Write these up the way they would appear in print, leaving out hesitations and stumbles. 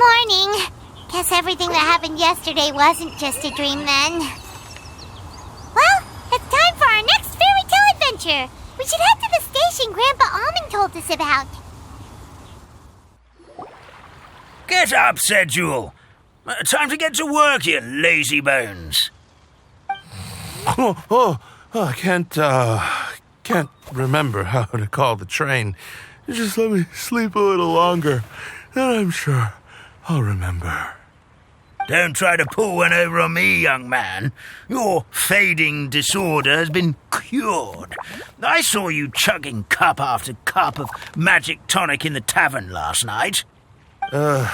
Morning. Guess everything that happened yesterday wasn't just a dream then. Well, it's time for our next fairy tale adventure. We should head to the station Grandpa Almond told us about. Get up, said Jewel. Time to get to work, you lazy bones. I can't remember how to call the train. Just let me sleep a little longer, then I'm sure I'll remember. Don't try to pull one over on me, young man. Your fading disorder has been cured. I saw you chugging cup after cup of magic tonic in the tavern last night. You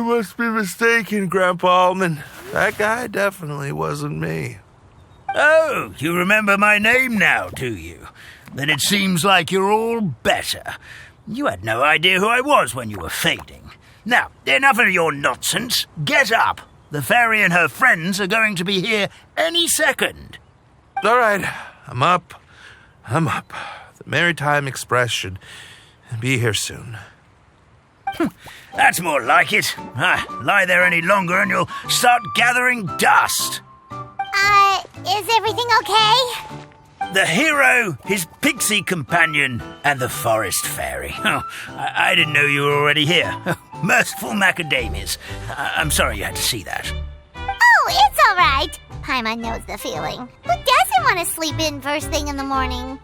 must be mistaken, Grandpa Almond. That guy definitely wasn't me. Oh, you remember my name now, do you? Then it seems like you're all better. You had no idea who I was when you were fading. Now, enough of your nonsense. Get up. The fairy and her friends are going to be here any second. All right, I'm up. The Maritime Express should be here soon. That's more like it. Lie there any longer and you'll start gathering dust. Is everything okay? The hero, his pixie companion, and the forest fairy. Oh, I didn't know you were already here. Merciful macadamias. I'm sorry you had to see that. Oh, it's all right. Paimon knows the feeling. Who doesn't want to sleep in first thing in the morning?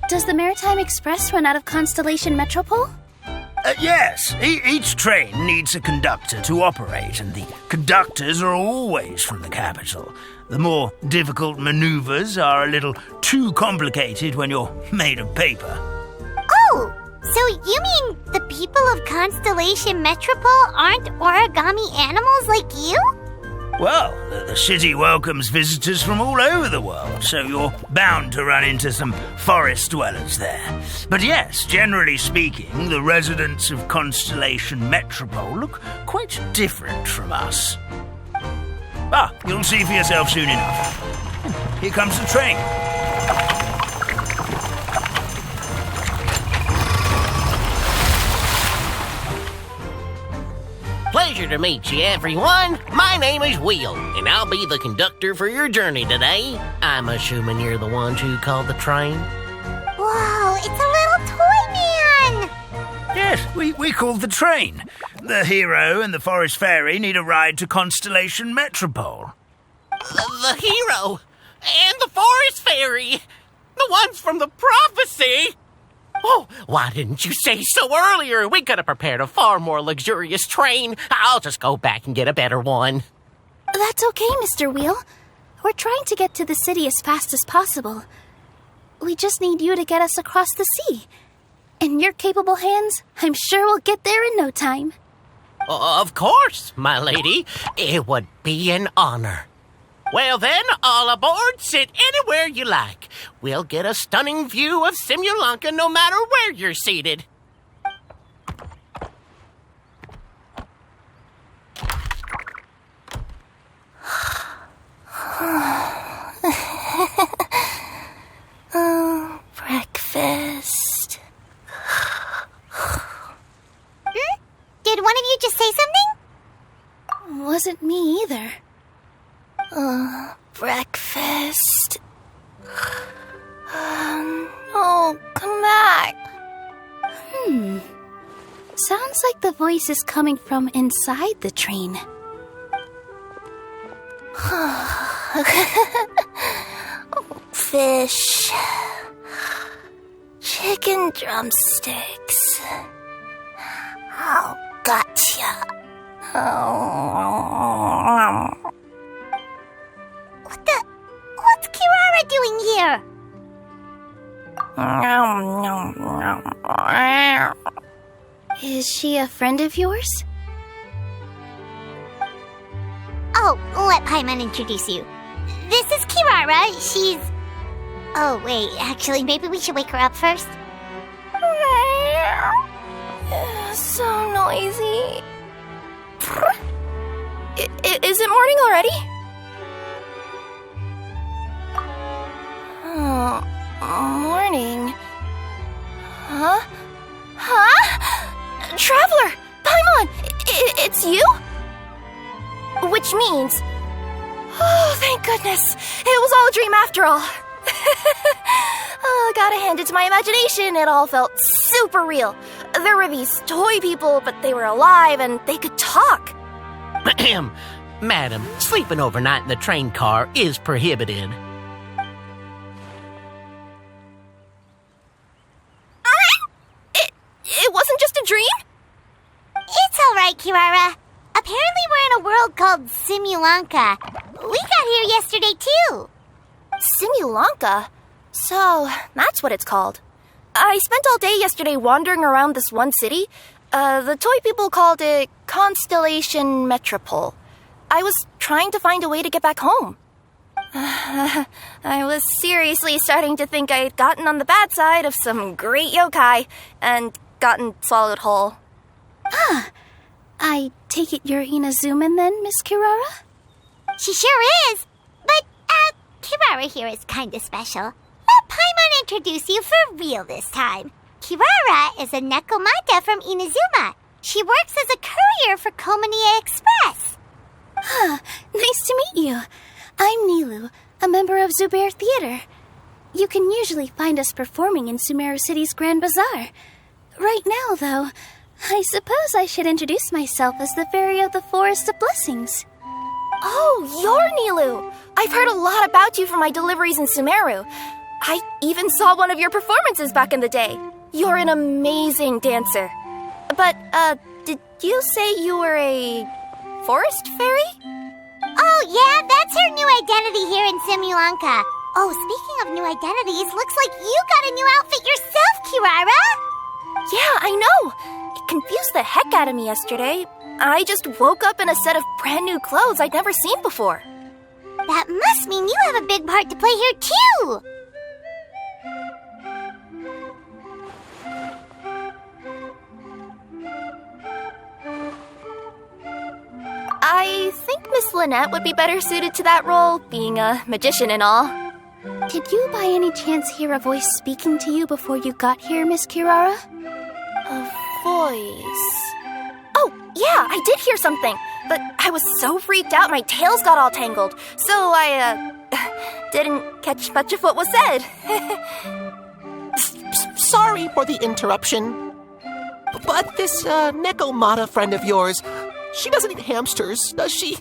Does the Maritime Express run out of Constellation Metropole? Yes, each train needs a conductor to operate, and the conductors are always from the capital. The more difficult maneuvers are a little too complicated when you're made of paper. Oh, so you mean the people of Constellation Metropole aren't origami animals like you? Well, the city welcomes visitors from all over the world, so you're bound to run into some forest dwellers there. But yes, generally speaking, the residents of Constellation Metropole look quite different from us. You'll see for yourself soon enough. Here comes the train. Pleasure to meet you, everyone. My name is Will, and I'll be the conductor for your journey today. I'm assuming you're the ones who called the train. Whoa, it's a little toy man! Yes, we called the train. The hero and the forest fairy need a ride to Constellation Metropole. The hero and the forest fairy, the ones from the prophecy. Oh, why didn't you say so earlier? We could have prepared a far more luxurious train. I'll just go back and get a better one. That's okay, Mr. Wheel. We're trying to get to the city as fast as possible. We just need you to get us across the sea. In your capable hands, I'm sure we'll get there in no time. Of course, my lady. It would be an honor. Well then, all aboard, sit anywhere you like. We'll get a stunning view of Simulanka no matter where you're seated. Breakfast. Did one of you just say something? Wasn't me either. Breakfast. Oh, come back. Sounds like the voice is coming from inside the train. Fish. Chicken drumsticks. Oh, gotcha. What's Kirara doing here? Is she a friend of yours? Oh, let Paimon introduce you. This is Kirara. She's... Oh, wait, actually, maybe we should wake her up first. So noisy. Is it morning already? Morning. Huh? Traveler! Paimon! It's you? Which means... Oh, thank goodness. It was all a dream after all. Gotta hand it to my imagination. It all felt super real. There were these toy people, but they were alive and they could talk. Madam, sleeping overnight in the train car is prohibited. It wasn't just a dream? It's all right, Kirara. Apparently we're in a world called Simulanka. We got here yesterday, too. Simulanka? So, that's what it's called. I spent all day yesterday wandering around this one city. The toy people called it Constellation Metropole. I was trying to find a way to get back home. I was seriously starting to think I'd gotten on the bad side of some great yokai and gotten swallowed whole. I take it you're Inazuman then, Miss Kirara? She sure is. But, Kirara here is kinda special. Let Paimon introduce you for real this time. Kirara is a Nekomata from Inazuma. She works as a courier for Komanie Express. Nice to meet you. I'm Nilu, a member of Zubair Theater. You can usually find us performing in Sumeru City's Grand Bazaar. Right now, though, I suppose I should introduce myself as the Fairy of the Forest of Blessings. Oh, you're Nilu! I've heard a lot about you from my deliveries in Sumeru. I even saw one of your performances back in the day. You're an amazing dancer. But, did you say you were a forest fairy? Oh, yeah, that's her new identity here in Simulanka. Oh, speaking of new identities, looks like you got a new outfit yourself, Kirara! Yeah, I know. It confused the heck out of me yesterday. I just woke up in a set of brand new clothes I'd never seen before. That must mean you have a big part to play here, too! I think Miss Lynette would be better suited to that role, being a magician and all. Did you by any chance hear a voice speaking to you before you got here, Miss Kirara? A voice... Oh, yeah, I did hear something, but I was so freaked out my tails got all tangled, so I, didn't catch much of what was said. Sorry for the interruption. But this, Nekomata friend of yours, she doesn't eat hamsters, does she?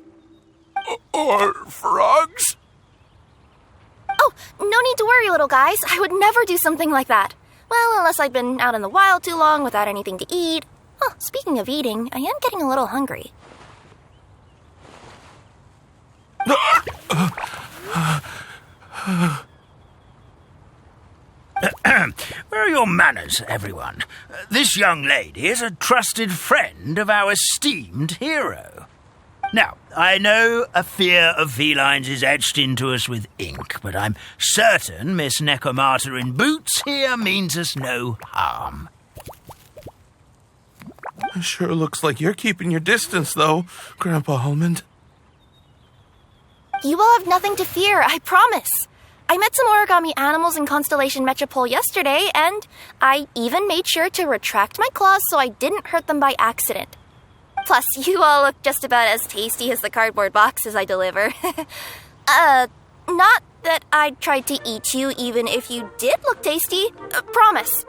Or frogs? Oh, no need to worry, little guys. I would never do something like that. Well, unless I've been out in the wild too long without anything to eat. Oh, speaking of eating, I am getting a little hungry. Where are your manners, everyone? This young lady is a trusted friend of our esteemed hero. Now, I know a fear of felines is etched into us with ink, but I'm certain Miss Nekomata in boots here means us no harm. It sure looks like you're keeping your distance, though, Grandpa Almond. You will have nothing to fear, I promise. I met some origami animals in Constellation Metropole yesterday, and I even made sure to retract my claws so I didn't hurt them by accident. Plus, you all look just about as tasty as the cardboard boxes I deliver. Not that I'd try to eat you even if you did look tasty. Promise.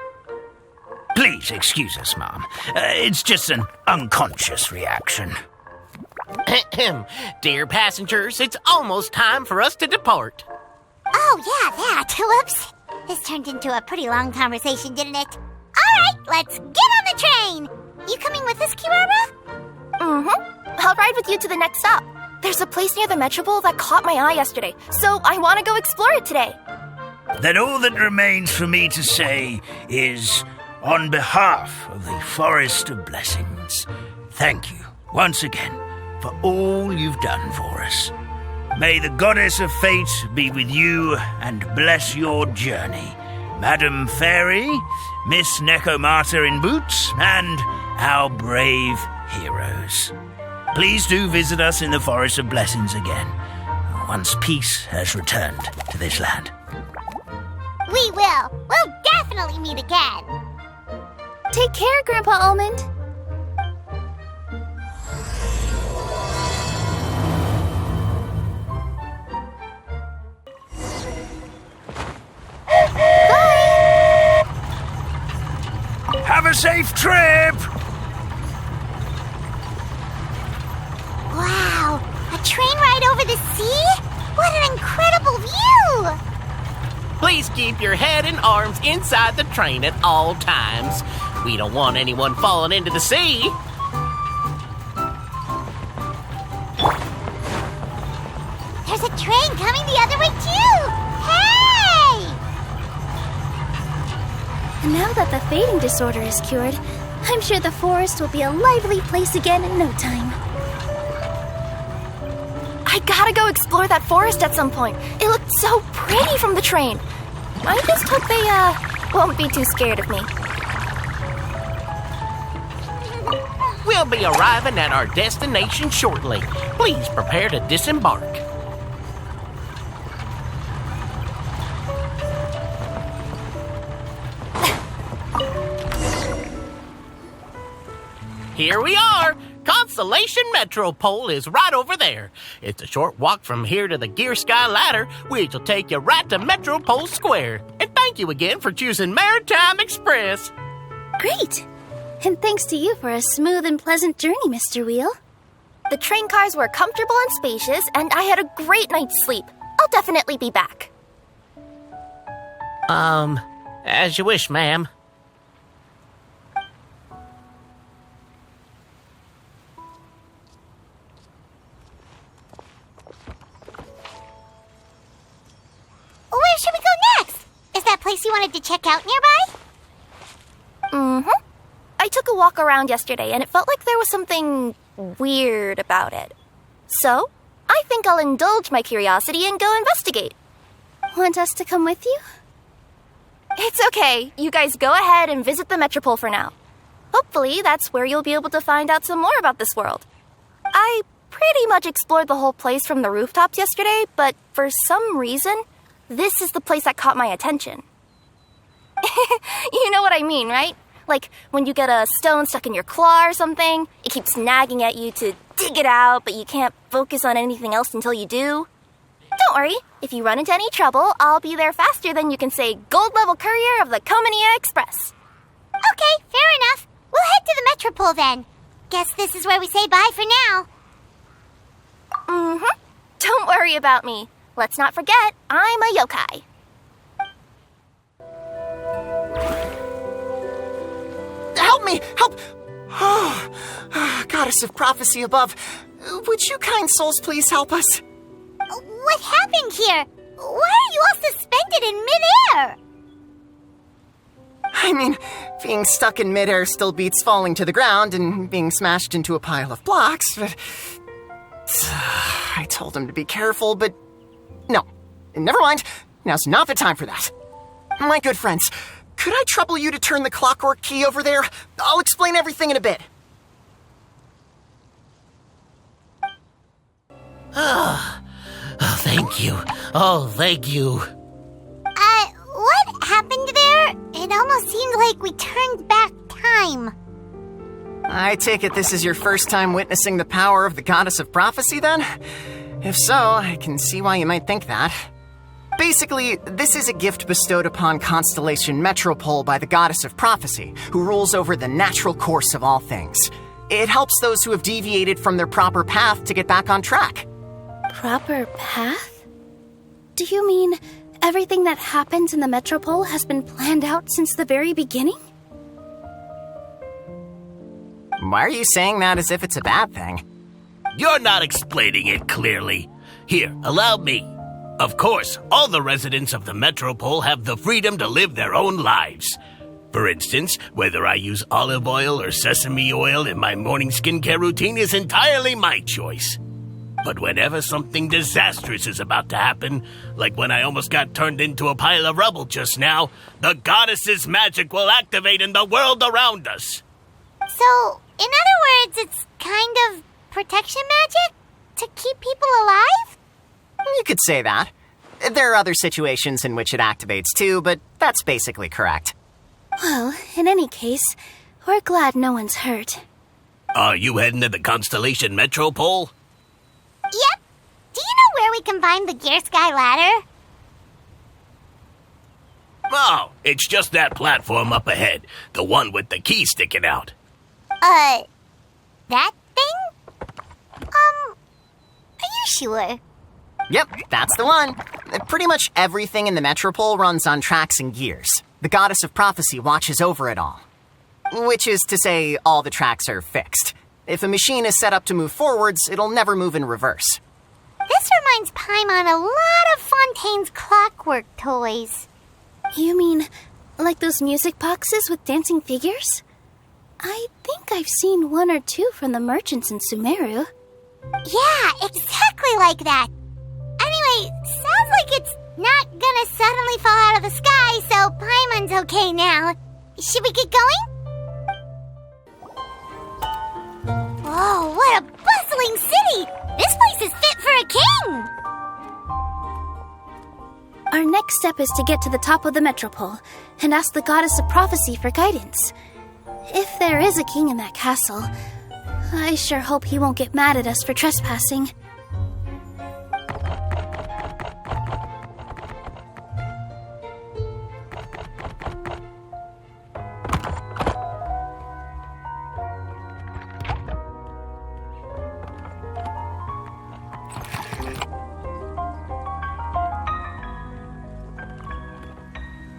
Please excuse us, Mom. It's just an unconscious reaction. Dear passengers, it's almost time for us to depart. Oh, yeah, that. Whoops. This turned into a pretty long conversation, didn't it? All right, let's get on the train. You coming with us, Kirara? Mm-hmm. I'll ride with you to the next stop. There's a place near the Metropole that caught my eye yesterday, so I want to go explore it today. Then all that remains for me to say is, on behalf of the Forest of Blessings, thank you once again for all you've done for us. May the goddess of fate be with you and bless your journey. Madam Fairy, Miss Nekomata in boots, and our brave heroes. Please do visit us in the Forest of Blessings again, once peace has returned to this land. We will. We'll definitely meet again. Take care, Grandpa Almond. a safe trip! Wow, a train ride over the sea? What an incredible view! Please keep your head and arms inside the train at all times. We don't want anyone falling into the sea. There's a train coming the other way too! Hey! And now that the fading disorder is cured, I'm sure the forest will be a lively place again in no time. I gotta go explore that forest at some point. It looked so pretty from the train. I just hope they, won't be too scared of me. We'll be arriving at our destination shortly. Please prepare to disembark. Here we are! Constellation Metropole is right over there. It's a short walk from here to the Gear Sky Ladder, which will take you right to Metropole Square. And thank you again for choosing Maritime Express. Great! And thanks to you for a smooth and pleasant journey, Mr. Wheel. The train cars were comfortable and spacious, and I had a great night's sleep. I'll definitely be back. As you wish, ma'am. Where should we go next? Is that place you wanted to check out nearby? Mm-hmm. I took a walk around yesterday, and it felt like there was something weird about it. So, I think I'll indulge my curiosity and go investigate. Want us to come with you? It's okay. You guys go ahead and visit the Metropole for now. Hopefully, that's where you'll be able to find out some more about this world. I pretty much explored the whole place from the rooftops yesterday, but for some reason, this is the place that caught my attention. You know what I mean, right? Like, when you get a stone stuck in your claw or something, it keeps nagging at you to dig it out, but you can't focus on anything else until you do. Don't worry, if you run into any trouble, I'll be there faster than you can say gold level courier of the Comania Express. Okay, fair enough. We'll head to the Metropole then. Guess this is where we say bye for now. Mm-hmm. Don't worry about me. Let's not forget, I'm a yokai. Help me! Help! Oh, goddess of prophecy above, would you kind souls please help us? What happened here? Why are you all suspended in midair? I mean, being stuck in midair still beats falling to the ground and being smashed into a pile of blocks, but... I told him to be careful, but... No, never mind. Now's not the time for that. My good friends, could I trouble you to turn the clockwork key over there? I'll explain everything in a bit. Oh, thank you. Oh, thank you. What happened there? It almost seemed like we turned back time. I take it this is your first time witnessing the power of the goddess of prophecy, then? If so, I can see why you might think that. Basically, this is a gift bestowed upon Constellation Metropole by the goddess of prophecy, who rules over the natural course of all things. It helps those who have deviated from their proper path to get back on track. Proper path? Do you mean everything that happens in the Metropole has been planned out since the very beginning? Why are you saying that as if it's a bad thing? You're not explaining it clearly. Here, allow me. Of course, all the residents of the Metropole have the freedom to live their own lives. For instance, whether I use olive oil or sesame oil in my morning skincare routine is entirely my choice. But whenever something disastrous is about to happen, like when I almost got turned into a pile of rubble just now, the goddess's magic will activate in the world around us. So, in other words, it's kind of protection magic? To keep people alive? You could say that. There are other situations in which it activates too, but that's basically correct. Well, in any case, we're glad no one's hurt. Are you heading to the Constellation Metropole? Yep. Do you know where we can find the Gear Sky Ladder? Oh, it's just that platform up ahead. The one with the key sticking out. That thing? Are you sure? Yep, that's the one. Pretty much everything in the Metropole runs on tracks and gears. The goddess of prophecy watches over it all. Which is to say, all the tracks are fixed. If a machine is set up to move forwards, it'll never move in reverse. This reminds Paimon a lot of Fontaine's clockwork toys. You mean like those music boxes with dancing figures? I think I've seen one or two from the merchants in Sumeru. Yeah, exactly like that. Anyway, sounds like it's not gonna suddenly fall out of the sky, so Paimon's okay now. Should we get going? Whoa, what a bustling city! This place is fit for a king! Our next step is to get to the top of the Metropole and ask the goddess of prophecy for guidance. If there is a king in that castle, I sure hope he won't get mad at us for trespassing.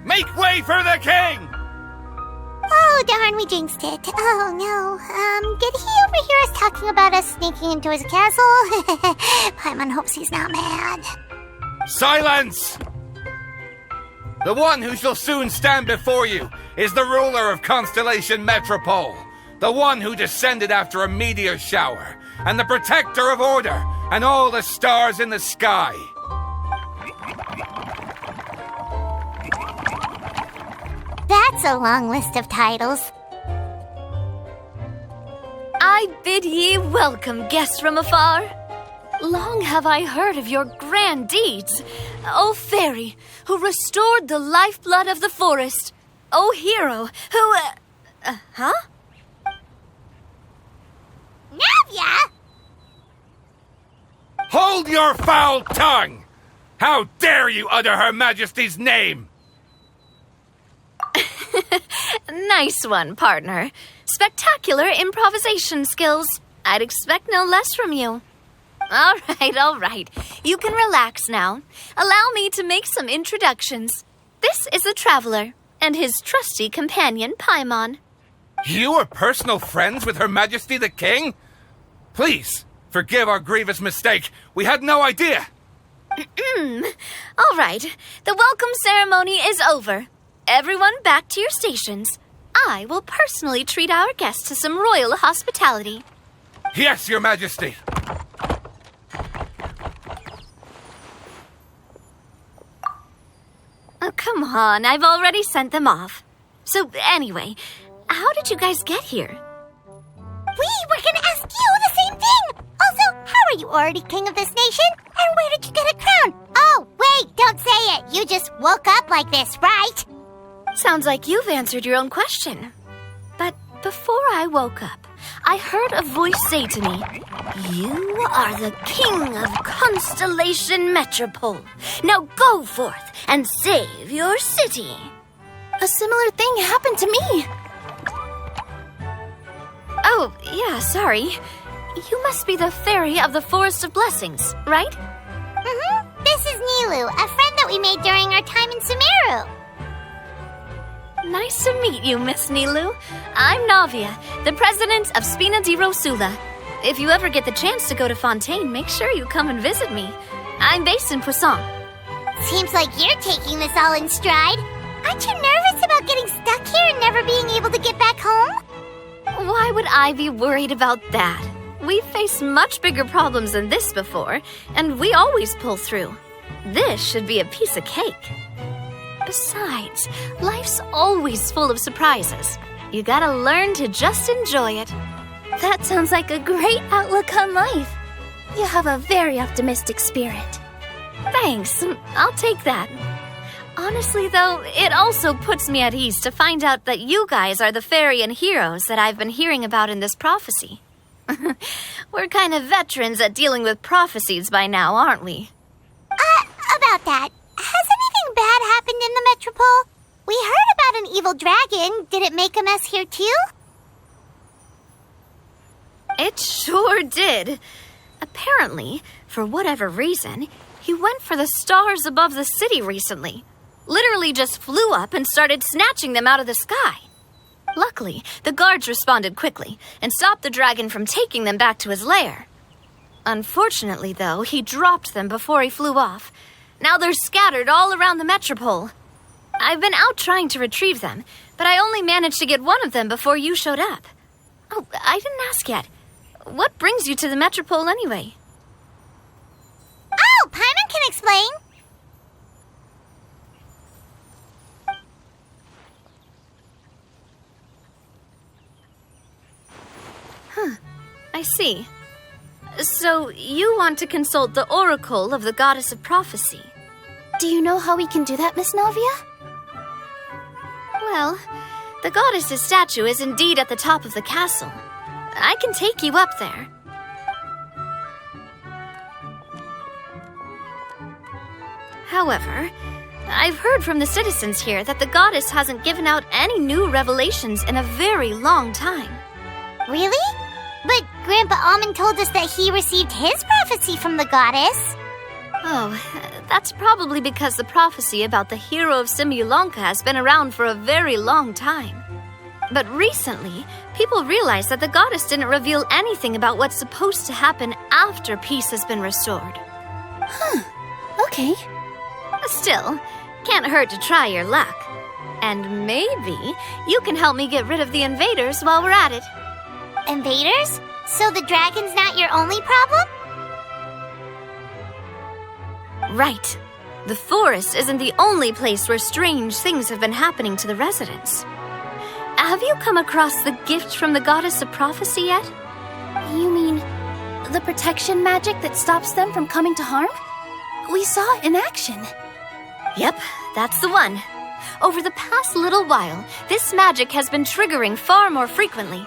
Make way for the king! Oh, darn, we jinxed it. Oh, no. Did he overhear us talking about us sneaking into his castle? Paimon hopes he's not mad. Silence! The one who shall soon stand before you is the ruler of Constellation Metropole, the one who descended after a meteor shower, and the protector of order and all the stars in the sky. That's a long list of titles. I bid ye welcome, guests from afar. Long have I heard of your grand deeds, O fairy, who restored the lifeblood of the forest, O hero, who, huh? Navia! Hold your foul tongue! How dare you utter Her Majesty's name? Nice one, partner. Spectacular improvisation skills. I'd expect no less from you. All right. You can relax now. Allow me to make some introductions. This is the Traveler, and his trusty companion, Paimon. You are personal friends with Her Majesty the King? Please, forgive our grievous mistake. We had no idea. All right. The welcome ceremony is over. Everyone back to your stations. I will personally treat our guests to some royal hospitality. Yes, Your Majesty. Oh, come on. I've already sent them off. So, anyway, how did you guys get here? We were gonna ask you the same thing! Also, how are you already king of this nation? And where did you get a crown? Oh, wait, don't say it. You just woke up like this, right? Sounds like you've answered your own question. But before I woke up, I heard a voice say to me, "You are the king of Constellation Metropole. Now go forth and save your city." A similar thing happened to me. Oh, yeah, sorry. You must be the fairy of the Forest of Blessings, right? Mm-hmm. This is Nilu, a friend that we made during our time in Sumeru. Nice to meet you, Miss Nilu. I'm Navia, the president of Spina di Rosula. If you ever get the chance to go to Fontaine, make sure you come and visit me. I'm based in Poisson. Seems like you're taking this all in stride. Aren't you nervous about getting stuck here and never being able to get back home? Why would I be worried about that? We've faced much bigger problems than this before, and we always pull through. This should be a piece of cake. Besides, life's always full of surprises. You gotta learn to just enjoy it. That sounds like a great outlook on life. You have a very optimistic spirit. Thanks, I'll take that. Honestly, though, it also puts me at ease to find out that you guys are the fairy and heroes that I've been hearing about in this prophecy. We're kind of veterans at dealing with prophecies by now, aren't we? About that, has anything bad happened in the Metropole? We heard about an evil dragon. Did it make a mess here too? It sure did. Apparently, for whatever reason, he went for the stars above the city recently. Literally just flew up and started snatching them out of the sky. Luckily, the guards responded quickly and stopped the dragon from taking them back to his lair. Unfortunately, though, he dropped them before he flew off. Now they're scattered all around the metropole. I've been out trying to retrieve them, but I only managed to get one of them before you showed up. Oh, I didn't ask yet. What brings you to the metropole anyway? Oh, Paimon can explain. I see. So, you want to consult the oracle of the goddess of prophecy. Do you know how we can do that, Miss Navia? Well, the goddess's statue is indeed at the top of the castle. I can take you up there. However, I've heard from the citizens here that the goddess hasn't given out any new revelations in a very long time. Really? But Grandpa Almond told us that he received his prophecy from the goddess. Oh, that's probably because the prophecy about the hero of Simulanka has been around for a very long time. But recently, people realized that the goddess didn't reveal anything about what's supposed to happen after peace has been restored. Okay. Still, can't hurt to try your luck. And maybe you can help me get rid of the invaders while we're at it. Invaders? So the dragon's not your only problem? Right. The forest isn't the only place where strange things have been happening to the residents. Have you come across the gift from the goddess of prophecy yet? You mean the protection magic that stops them from coming to harm? We saw it in action. Yep, that's the one. Over the past little while, this magic has been triggering far more frequently.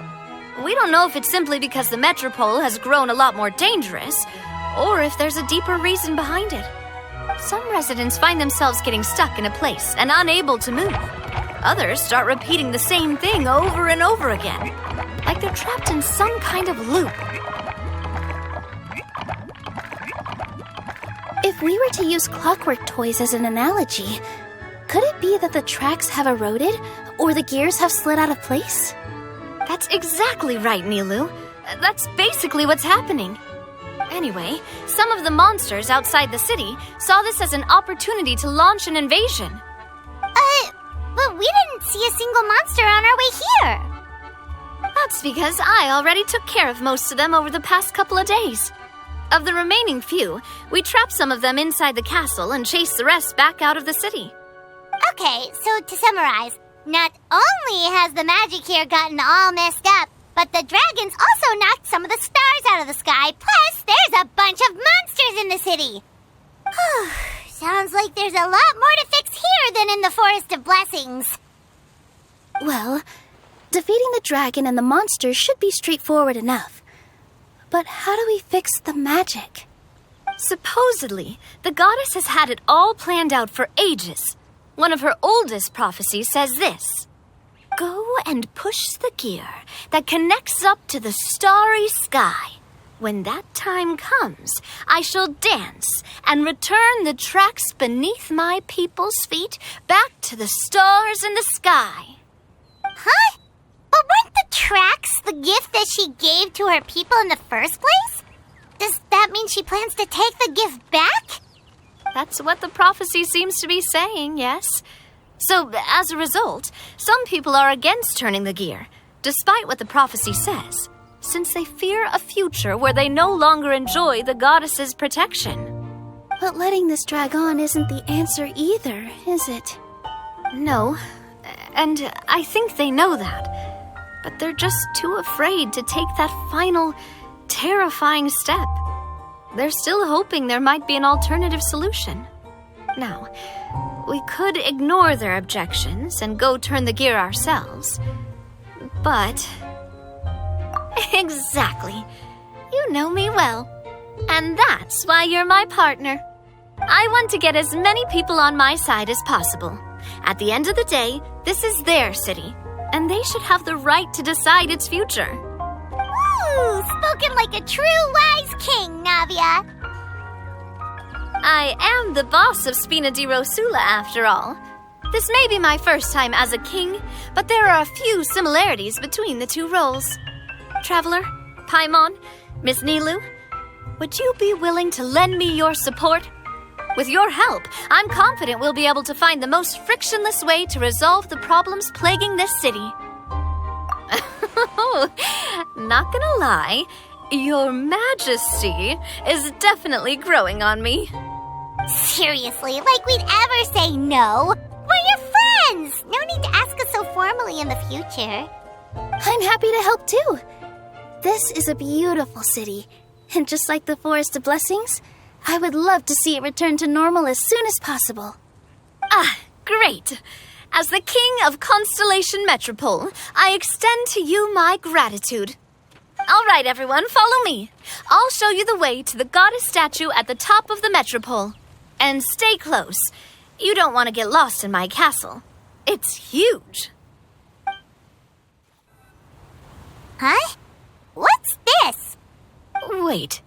We don't know if it's simply because the metropole has grown a lot more dangerous, or if there's a deeper reason behind it. Some residents find themselves getting stuck in a place and unable to move. Others start repeating the same thing over and over again, like they're trapped in some kind of loop. If we were to use clockwork toys as an analogy, could it be that the tracks have eroded or the gears have slid out of place? That's exactly right, Nilu. That's basically what's happening. Anyway, some of the monsters outside the city saw this as an opportunity to launch an invasion. But we didn't see a single monster on our way here. That's because I already took care of most of them over the past couple of days. Of the remaining few, we trapped some of them inside the castle and chased the rest back out of the city. Okay, so to summarize, not only has the magic here gotten all messed up, but the dragons also knocked some of the stars out of the sky, plus there's a bunch of monsters in the city. Sounds like there's a lot more to fix here than in the Forest of Blessings. Well, defeating the dragon and the monsters should be straightforward enough. But how do we fix the magic? Supposedly, the goddess has had it all planned out for ages. One of her oldest prophecies says this: "Go and push the gear that connects up to the starry sky. When that time comes, I shall dance and return the tracks beneath my people's feet back to the stars in the sky." Huh? But weren't the tracks the gift that she gave to her people in the first place? Does that mean she plans to take the gift back? That's what the prophecy seems to be saying, yes. So, as a result, some people are against turning the gear, despite what the prophecy says, since they fear a future where they no longer enjoy the goddess's protection. But letting this drag on isn't the answer either, is it? No, and I think they know that. But they're just too afraid to take that final, terrifying step. They're still hoping there might be an alternative solution. Now, we could ignore their objections and go turn the gear ourselves. But... Exactly. You know me well. And that's why you're my partner. I want to get as many people on my side as possible. At the end of the day, this is their city, and they should have the right to decide its future. Ooh, spoken like a true wise king, Navia. I am the boss of Spina di Rosula, after all. This may be my first time as a king, but there are a few similarities between the two roles. Traveler, Paimon, Miss Nilu, would you be willing to lend me your support? With your help, I'm confident we'll be able to find the most frictionless way to resolve the problems plaguing this city. Not gonna lie, Your Majesty is definitely growing on me. Seriously, like we'd ever say no. We're your friends! No need to ask us so formally in the future. I'm happy to help too. This is a beautiful city, and just like the Forest of Blessings, I would love to see it return to normal as soon as possible. Ah, great. As the King of Constellation Metropole, I extend to you my gratitude. All right, everyone, follow me. I'll show you the way to the goddess statue at the top of the Metropole. And stay close. You don't want to get lost in my castle. It's huge. Huh? What's this? Wait.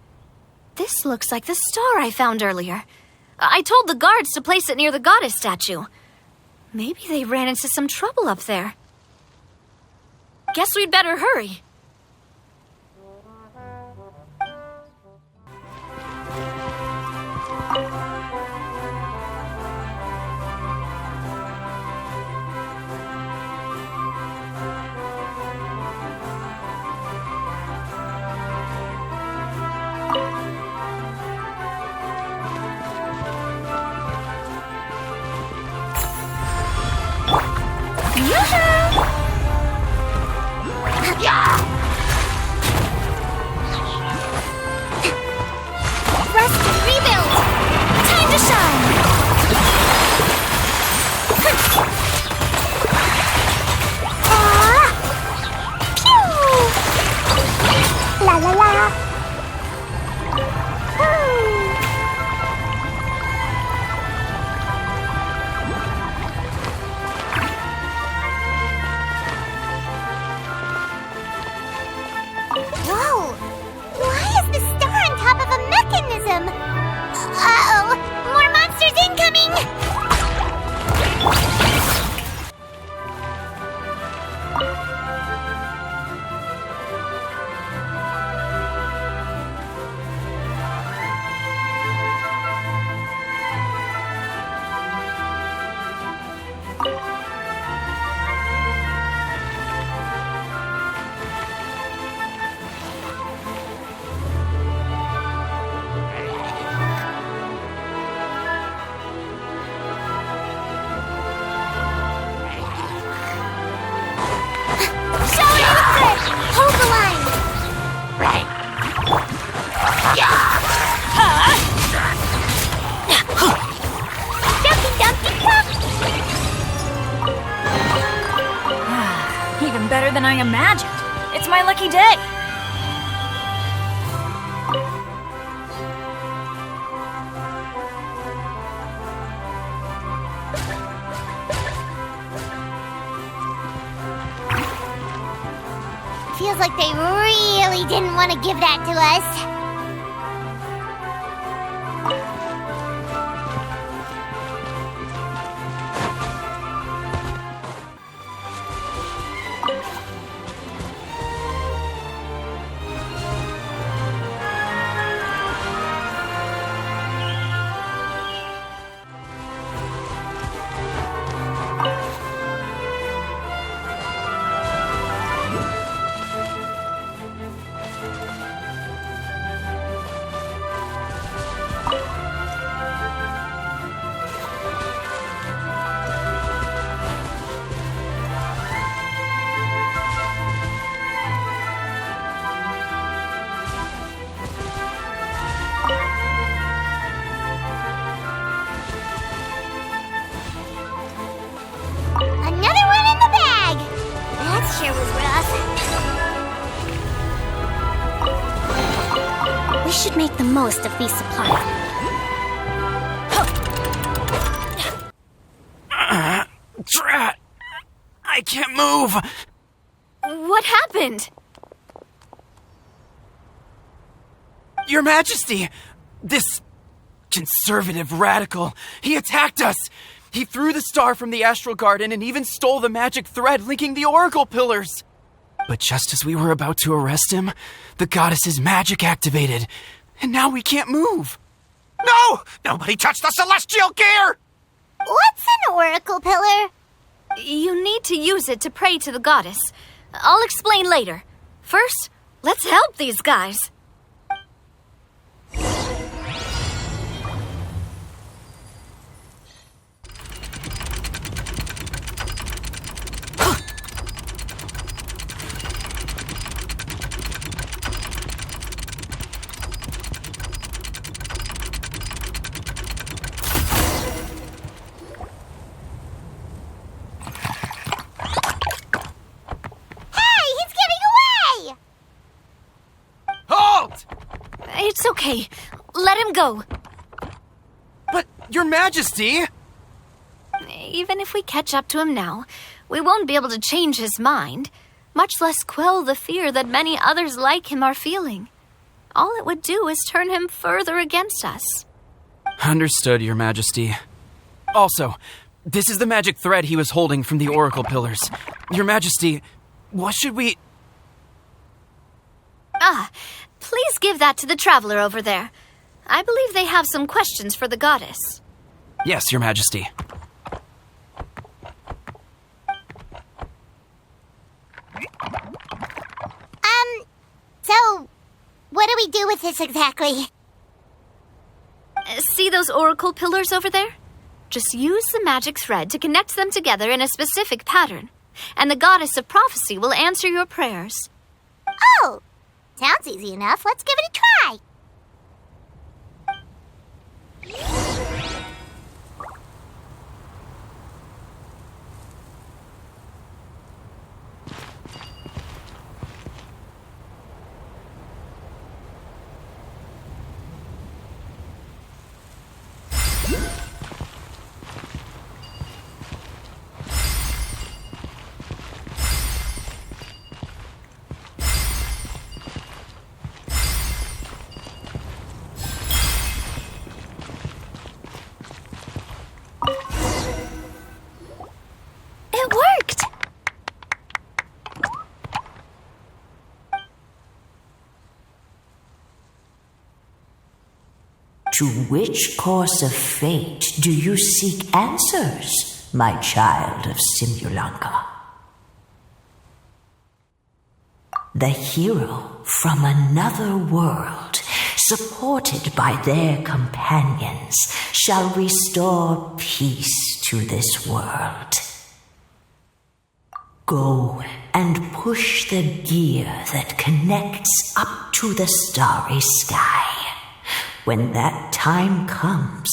This looks like the star I found earlier. I told the guards to place it near the goddess statue. Maybe they ran into some trouble up there. Guess we'd better hurry. Rest and rebuild! Time to shine! Pew! La la la! Whoa! Why is the star on top of a mechanism? Uh-oh! More monsters incoming! Hold the line! Dumpty Dumpty Duck! Even better than I imagined. It's my lucky day. Feels like they really didn't want to give that to us. Another one in the bag! That sure was rough. We should make the most of these supplies. move! What happened? Your Majesty! This conservative radical, he attacked us! He threw the star from the Astral Garden and even stole the magic thread linking the Oracle Pillars! But just as we were about to arrest him, the goddess's magic activated, and now we can't move! No! Nobody touched the celestial gear! What's an oracle pillar? You need to use it to pray to the goddess. I'll explain later. First, let's help these guys. It's okay. Let him go. But, Your Majesty! Even if we catch up to him now, we won't be able to change his mind, much less quell the fear that many others like him are feeling. All it would do is turn him further against us. Understood, Your Majesty. Also, this is the magic thread he was holding from the Oracle Pillars. Your Majesty, what should we... Please give that to the traveler over there. I believe they have some questions for the goddess. Yes, Your Majesty. So, what do we do with this exactly? See those oracle pillars over there? Just use the magic thread to connect them together in a specific pattern, and the goddess of prophecy will answer your prayers. Oh! Sounds easy enough. Let's give it a try. It worked! To which course of fate do you seek answers, my child of Simulanka? The hero from another world, supported by their companions, shall restore peace to this world. Go and push the gear that connects up to the starry sky. When that time comes,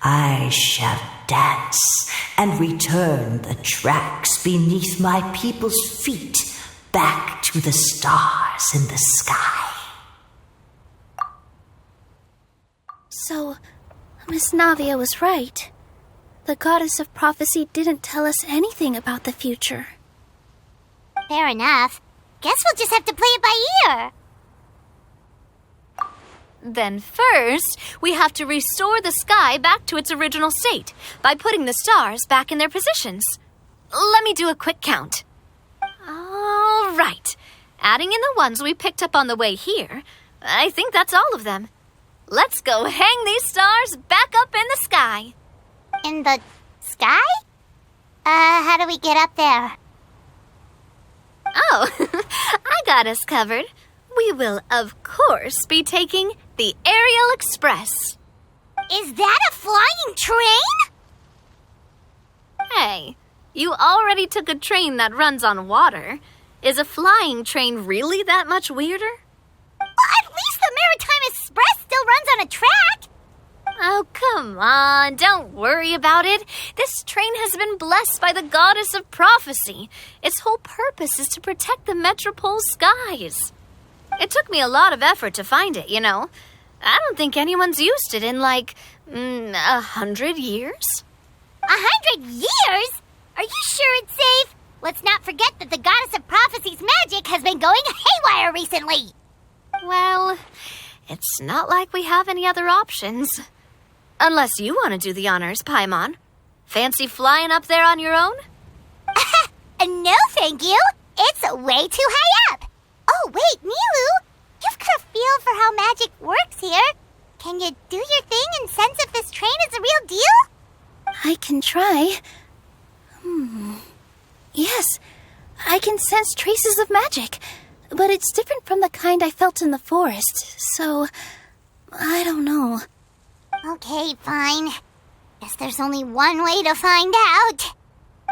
I shall dance and return the tracks beneath my people's feet back to the stars in the sky. So, Miss Navia was right. The goddess of prophecy didn't tell us anything about the future. Fair enough. Guess we'll just have to play it by ear. Then first, we have to restore the sky back to its original state by putting the stars back in their positions. Let me do a quick count. All right. Adding in the ones we picked up on the way here, I think that's all of them. Let's go hang these stars back up in the sky. In the sky? How do we get up there? Oh, I got us covered. We will, of course, be taking the Aerial Express. Is that a flying train? Hey, you already took a train that runs on water. Is a flying train really that much weirder? Well, at least the Maritime Express still runs on a track. Oh, come on, don't worry about it. This train has been blessed by the goddess of prophecy. Its whole purpose is to protect the Metropole skies. It took me a lot of effort to find it, you know. I don't think anyone's used it in, 100 years. 100 years? Are you sure it's safe? Let's not forget that the goddess of prophecy's magic has been going haywire recently. Well, it's not like we have any other options. Unless you want to do the honors, Paimon. Fancy flying up there on your own? No, thank you. It's way too high up. Oh, wait, Nilu. You've got a feel for how magic works here. Can you do your thing and sense if this train is a real deal? I can try. Yes, I can sense traces of magic, but it's different from the kind I felt in the forest, so I don't know. Okay, fine. Guess there's only one way to find out.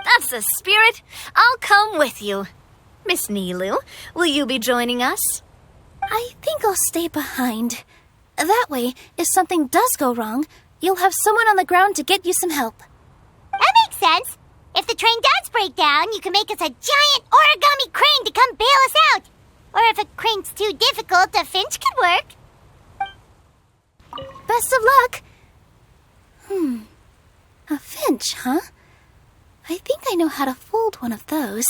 That's the spirit. I'll come with you. Miss Nilu, will you be joining us? I think I'll stay behind. That way, if something does go wrong, you'll have someone on the ground to get you some help. That makes sense. If the train does break down, you can make us a giant origami crane to come bail us out. Or if a crane's too difficult, a finch could work. Best of luck. A finch, huh? I think I know how to fold one of those.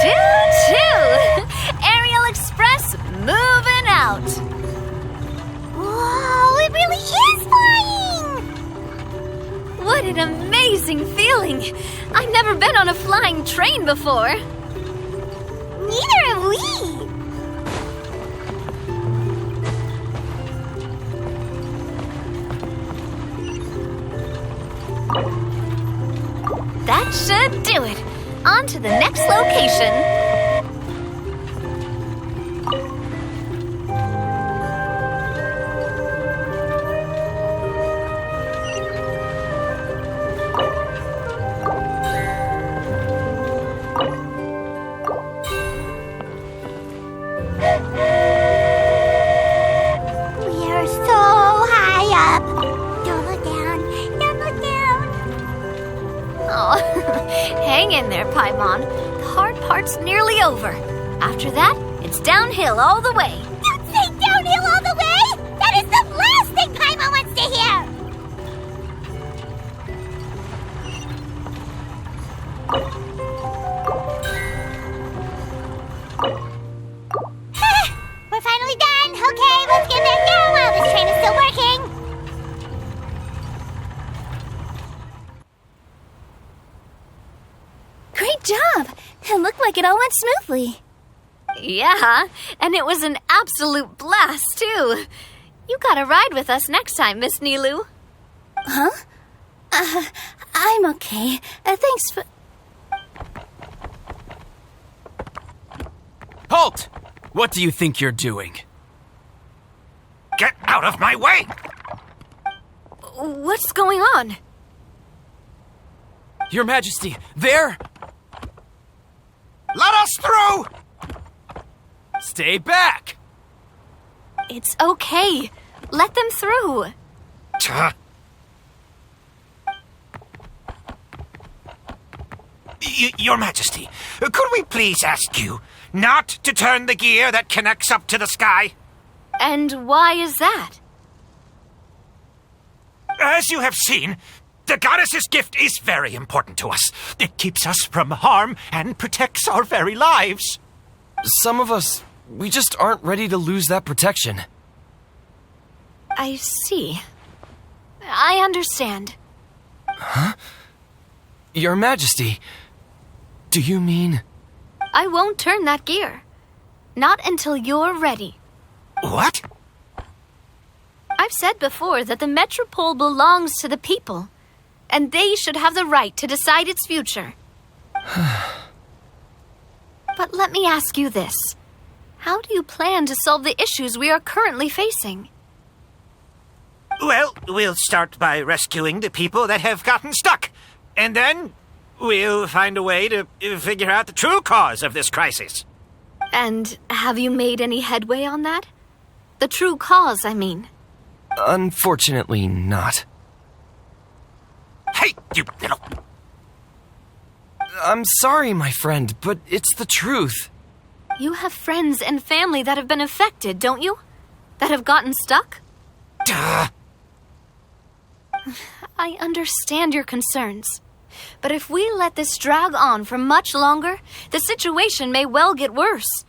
Choo-choo! Aerial Express moving out. Whoa, it really is flying! What an amazing feeling! I've never been on a flying train before. Neither have we. That should do it. On to the next location. We are so high up. Don't look down. Don't look down. Oh, hang in there, Paimon. The hard part's nearly over. After that, it's downhill all the way. Don't say downhill all the way! That is the last thing Paimon wants to hear! We're finally done! Okay, let's get back down while this train is still working! Great job! It looked like it all went smoothly. Yeah, and it was an absolute blast, too. You gotta ride with us next time, Miss Nilu. Huh? I'm okay. Thanks for... Halt! What do you think you're doing? Get out of my way! What's going on? Your Majesty, there! Let us through! Stay back! It's okay. Let them through. Your Majesty, could we please ask you not to turn the gear that connects up to the sky? And why is that? As you have seen, the goddess's gift is very important to us. It keeps us from harm and protects our very lives. Some of us, we just aren't ready to lose that protection. I see. I understand. Huh? Your Majesty, do you mean... I won't turn that gear. Not until you're ready. What? I've said before that the Metropole belongs to the people, and they should have the right to decide its future. But let me ask you this. How do you plan to solve the issues we are currently facing? Well, we'll start by rescuing the people that have gotten stuck. And then we'll find a way to figure out the true cause of this crisis. And have you made any headway on that? The true cause, I mean. Unfortunately not. Hey, you little... I'm sorry, my friend, but it's the truth. You have friends and family that have been affected, don't you? That have gotten stuck? Duh. I understand your concerns. But if we let this drag on for much longer, the situation may well get worse.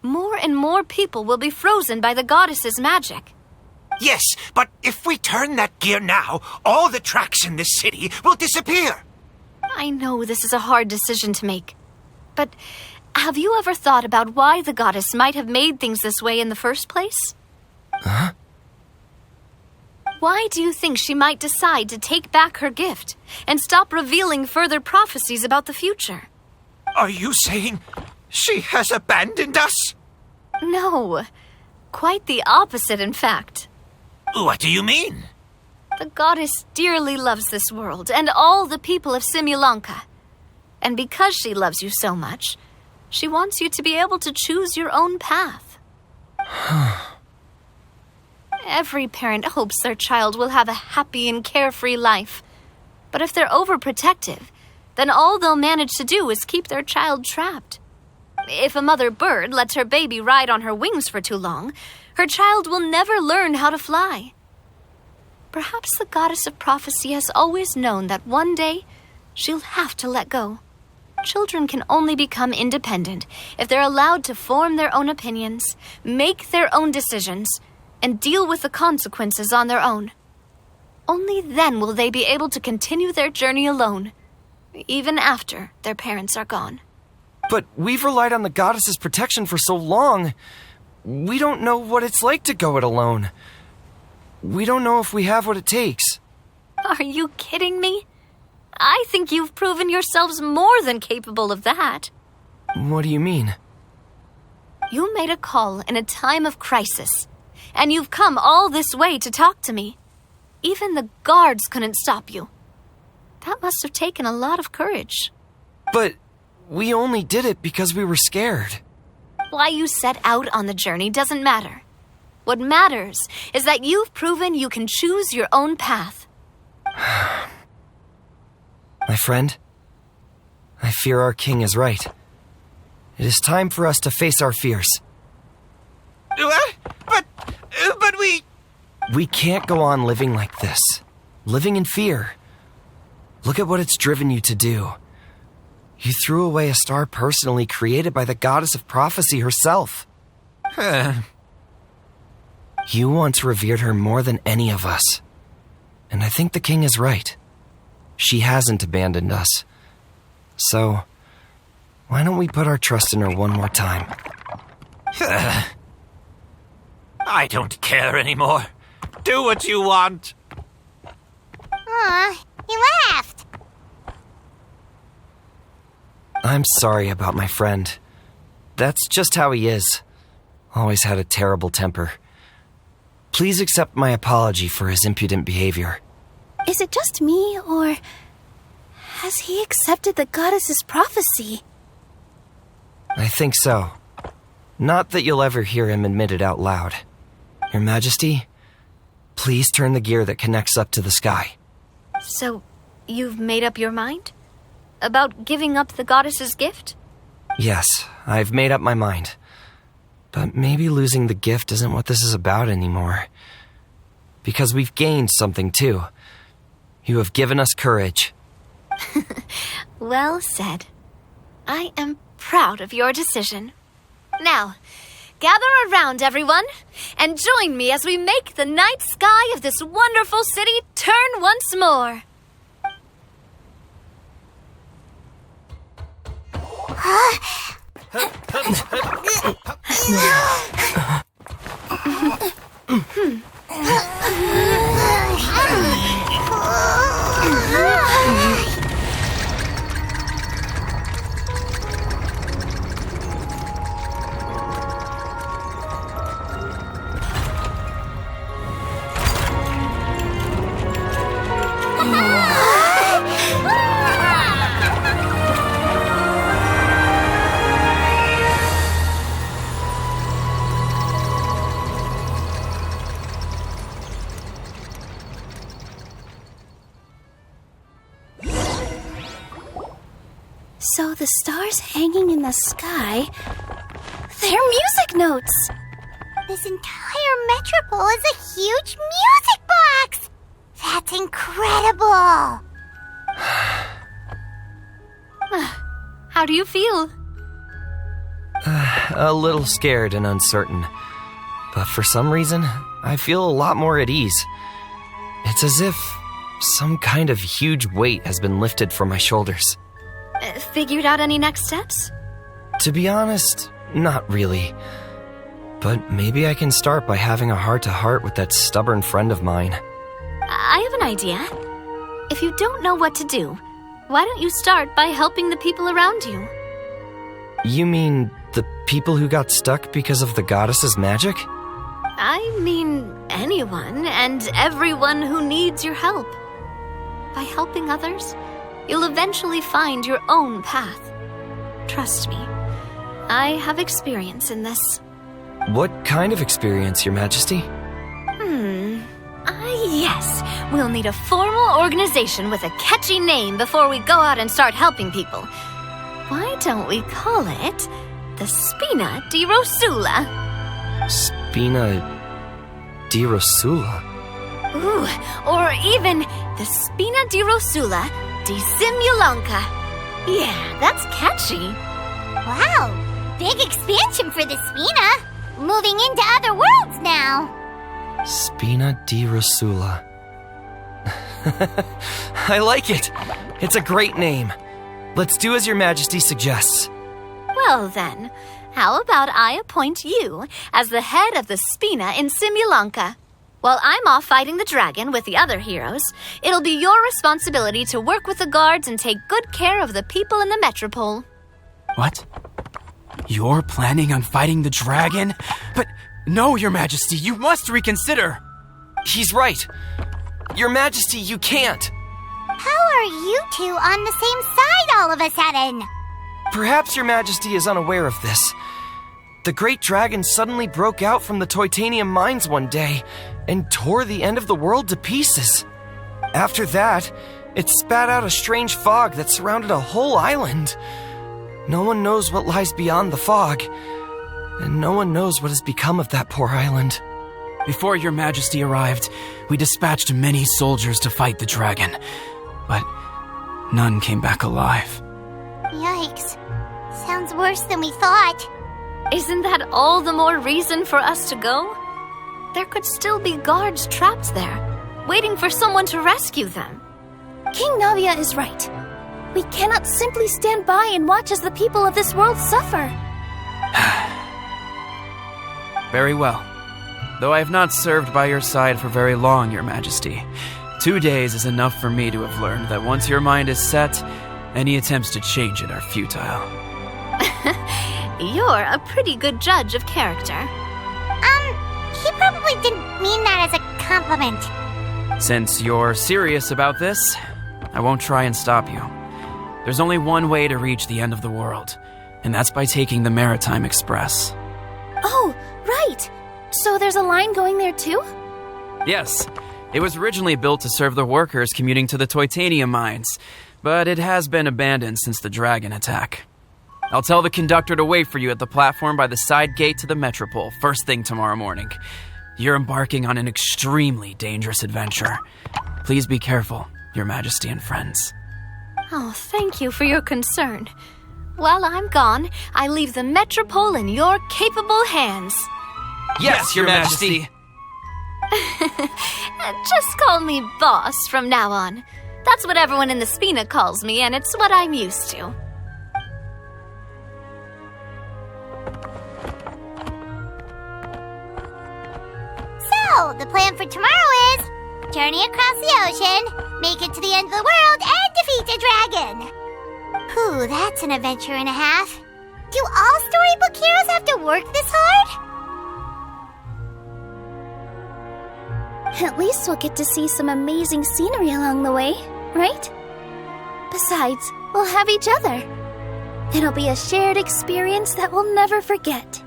More and more people will be frozen by the goddess's magic. Yes, but if we turn that gear now, all the tracks in this city will disappear. I know this is a hard decision to make. But have you ever thought about why the goddess might have made things this way in the first place? Huh? Why do you think she might decide to take back her gift and stop revealing further prophecies about the future? Are you saying she has abandoned us? No. Quite the opposite, in fact. What do you mean? The goddess dearly loves this world and all the people of Simulanka. And because she loves you so much, she wants you to be able to choose your own path. Every parent hopes their child will have a happy and carefree life. But if they're overprotective, then all they'll manage to do is keep their child trapped. If a mother bird lets her baby ride on her wings for too long, her child will never learn how to fly. Perhaps the goddess of prophecy has always known that one day she'll have to let go. Children can only become independent if they're allowed to form their own opinions, make their own decisions, and deal with the consequences on their own. Only then will they be able to continue their journey alone, even after their parents are gone. But we've relied on the goddess's protection for so long. We don't know what it's like to go it alone. We don't know if we have what it takes. Are you kidding me? I think you've proven yourselves more than capable of that. What do you mean? You made a call in a time of crisis, and you've come all this way to talk to me. Even the guards couldn't stop you. That must have taken a lot of courage. But we only did it because we were scared. Why you set out on the journey doesn't matter. What matters is that you've proven you can choose your own path. My friend, I fear our king is right. It is time for us to face our fears. But we... We can't go on living like this. Living in fear. Look at what it's driven you to do. You threw away a star personally created by the goddess of prophecy herself. You once revered her more than any of us. And I think the king is right. She hasn't abandoned us. So, why don't we put our trust in her one more time? I don't care anymore. Do what you want. Aw, he laughed. I'm sorry about my friend. That's just how he is. Always had a terrible temper. Please accept my apology for his impudent behavior. Is it just me, or has he accepted the goddess's prophecy? I think so. Not that you'll ever hear him admit it out loud. Your Majesty, please turn the gear that connects up to the sky. So, you've made up your mind? About giving up the goddess's gift? Yes, I've made up my mind. But maybe losing the gift isn't what this is about anymore. Because we've gained something too. You have given us courage. Well said. I am proud of your decision. Now, gather around, everyone, and join me as we make the night sky of this wonderful city turn once more. So the stars hanging in the sky, They're music notes! This entire metropole is a huge music box! That's incredible! How do you feel? A little scared and uncertain. But for some reason, I feel a lot more at ease. It's as if some kind of huge weight has been lifted from my shoulders. Figured out any next steps? To be honest, not really. But maybe I can start by having a heart-to-heart with that stubborn friend of mine. I have an idea. If you don't know what to do, why don't you start by helping the people around you? You mean the people who got stuck because of the goddess's magic? I mean anyone and everyone who needs your help. By helping others, you'll eventually find your own path. Trust me, I have experience in this. What kind of experience, Your Majesty? Yes. We'll need a formal organization with a catchy name before we go out and start helping people. Why don't we call it the Spina di Rosula? Spina di Rosula? Ooh, or even the Spina di Rosula di Simulanka. Yeah, that's catchy. Wow, big expansion for the Spina. Moving into other worlds now. Spina di Rosula. I like it. It's a great name. Let's do as Your Majesty suggests. Well then, how about I appoint you as the head of the Spina in Simulanka? While I'm off fighting the dragon with the other heroes, it'll be your responsibility to work with the guards and take good care of the people in the metropole. What? You're planning on fighting the dragon? But no, Your Majesty, you must reconsider. He's right. Your Majesty, you can't. How are you two on the same side all of a sudden? Perhaps Your Majesty is unaware of this. The great dragon suddenly broke out from the Titanium mines one day and tore the end of the world to pieces. After that, it spat out a strange fog that surrounded a whole island. No one knows what lies beyond the fog, and no one knows what has become of that poor island. Before Your Majesty arrived, we dispatched many soldiers to fight the dragon, but none came back alive. Yikes. Sounds worse than we thought. Isn't that all the more reason for us to go? There could still be guards trapped there, waiting for someone to rescue them. King Navia is right. We cannot simply stand by and watch as the people of this world suffer. Very well. Though I have not served by your side for very long, Your Majesty, 2 days is enough for me to have learned that once your mind is set, any attempts to change it are futile. You're a pretty good judge of character. He probably didn't mean that as a compliment. Since you're serious about this, I won't try and stop you. There's only one way to reach the end of the world, and that's by taking the Maritime Express. Oh, right. So there's a line going there too? Yes. It was originally built to serve the workers commuting to the Titanium mines, but it has been abandoned since the dragon attack. I'll tell the conductor to wait for you at the platform by the side gate to the metropole first thing tomorrow morning. You're embarking on an extremely dangerous adventure. Please be careful, Your Majesty and friends. Oh, thank you for your concern. While I'm gone, I leave the metropole in your capable hands. Yes, Your Majesty! Just call me boss from now on. That's what everyone in the Spina calls me, and it's what I'm used to. So, the plan for tomorrow is journey across the ocean, make it to the end of the world, and defeat a dragon. Whew, that's an adventure and a half. Do all storybook heroes have to work this hard? At least we'll get to see some amazing scenery along the way, right? Besides, we'll have each other. It'll be a shared experience that we'll never forget.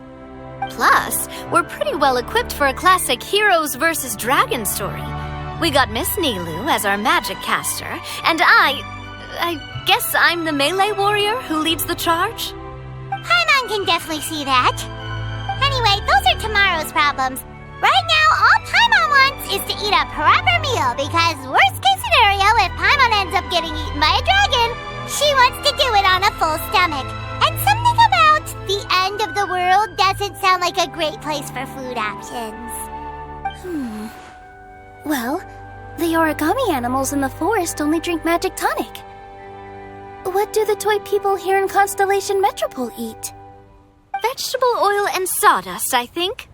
Plus, we're pretty well equipped for a classic heroes versus dragon story. We got Miss Nilu as our magic caster, and I guess I'm the melee warrior who leads the charge? Paimon can definitely see that. Anyway, those are tomorrow's problems. Right now, all Paimon wants is to eat a proper meal because worst case scenario, if Paimon ends up getting eaten by a dragon, she wants to do it on a full stomach. And something about the end of the world doesn't sound like a great place for food options. Well, the origami animals in the forest only drink magic tonic. What do the toy people here in Constellation Metropole eat? Vegetable oil and sawdust, I think.